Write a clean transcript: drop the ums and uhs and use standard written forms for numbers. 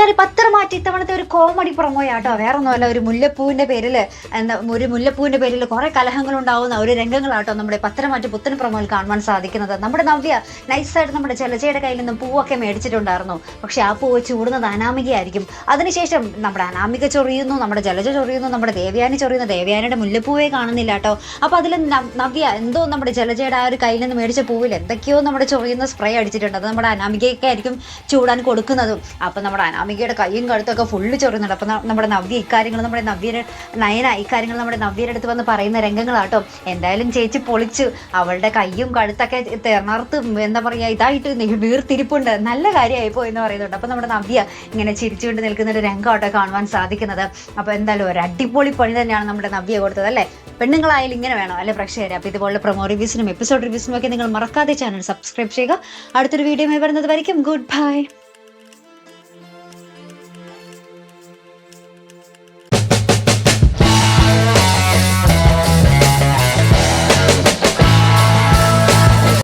എന്തായാലും പത്രം മാറ്റി ഇത്തവണത്തെ ഒരു കോമഡി പ്രൊമോയാട്ടോ, വേറെ ഒന്നുമല്ല, ഒരു മുല്ലപ്പൂവിന്റെ പേരിൽ കുറെ കലഹങ്ങൾ ഉണ്ടാവുന്ന ഒരു രംഗങ്ങളാട്ടോ നമ്മുടെ പത്രം മാറ്റി പുത്തൻ പ്രൊമോയിൽ കാണുവാൻ സാധിക്കുന്നത്. നമ്മുടെ നവ്യ നൈസായിട്ട് നമ്മുടെ ജലജയുടെ കയ്യിൽ നിന്നും പൂവൊക്കെ മേടിച്ചിട്ടുണ്ടായിരുന്നു. പക്ഷെ ആ പൂവ് ചൂടുന്നത് അനാമികയായിരിക്കും. അതിനുശേഷം നമ്മുടെ അനാമിക ചൊറിയുന്നു, നമ്മുടെ ജലജ ചൊറിയുന്നു, നമ്മുടെ ദേവയാനി ചൊറിയുന്നു. ദേവയാനിയുടെ മുല്ലപ്പൂവേ കാണുന്നില്ല കേട്ടോ. അപ്പൊ അതിൽ നവ്യ എന്തോ നമ്മുടെ ജലജയുടെ ആ ഒരു കയ്യിൽ നിന്ന് മേടിച്ച പൂവിൽ എന്തൊക്കെയോ നമ്മുടെ ചൊറിയുന്ന സ്പ്രേ അടിച്ചിട്ടുണ്ട്. അത് നമ്മുടെ അനാമികയൊക്കെ ആയിരിക്കും ചൂടാൻ കൊടുക്കുന്നതും. അപ്പൊ നമ്മുടെ അനാമികയുടെ കൈയും കഴുത്തൊക്കെ ഫുള്ള് ചൊറിയുന്നുണ്ട്. അപ്പൊ നമ്മുടെ നവ്യ ഇക്കാര്യങ്ങൾ നയന ഇക്കാര്യങ്ങൾ നമ്മുടെ നവ്യയുടെ അടുത്ത് വന്ന് പറയുന്ന രംഗങ്ങളാട്ടോ. എന്തായാലും ചേച്ചി പൊളിച്ചു, അവളുടെ കൈയും കഴുത്തൊക്കെ തിറന്നർത്ത് എന്താ പറയാ ഇതായിട്ട് വീർത്തിരിപ്പുണ്ട്, നല്ല കാര്യമായിപ്പോ എന്ന് പറയുന്നുണ്ട്. അപ്പൊ നമ്മുടെ നവ്യ ഇങ്ങനെ ചിരിച്ചുകൊണ്ട് നിൽക്കുന്ന ഒരു രംഗമാട്ടോ കാണുവാൻ സാധിക്കുന്നത്. അപ്പൊ എന്തായാലും ഒരു അടിപൊളി പണി തന്നെയാണ് നമ്മുടെ നവ്യ കൊടുത്തത് അല്ലേ. പെണ്ണുങ്ങളായാലും ഇങ്ങനെ വേണം അല്ലെ പ്രേക്ഷകരെ. അപ്പൊ ഇതുപോലെ പ്രൊമോ റിവ്യൂസിനും എപ്പിസോഡ് റിവ്യൂസിനും ഒക്കെ നിങ്ങൾ മറക്കാതെ ചാനൽ സബ്സ്ക്രൈബ് ചെയ്യുക. അടുത്തൊരു വീഡിയോ വരുന്നത് വരയ്ക്കും ഗുഡ് ബൈ.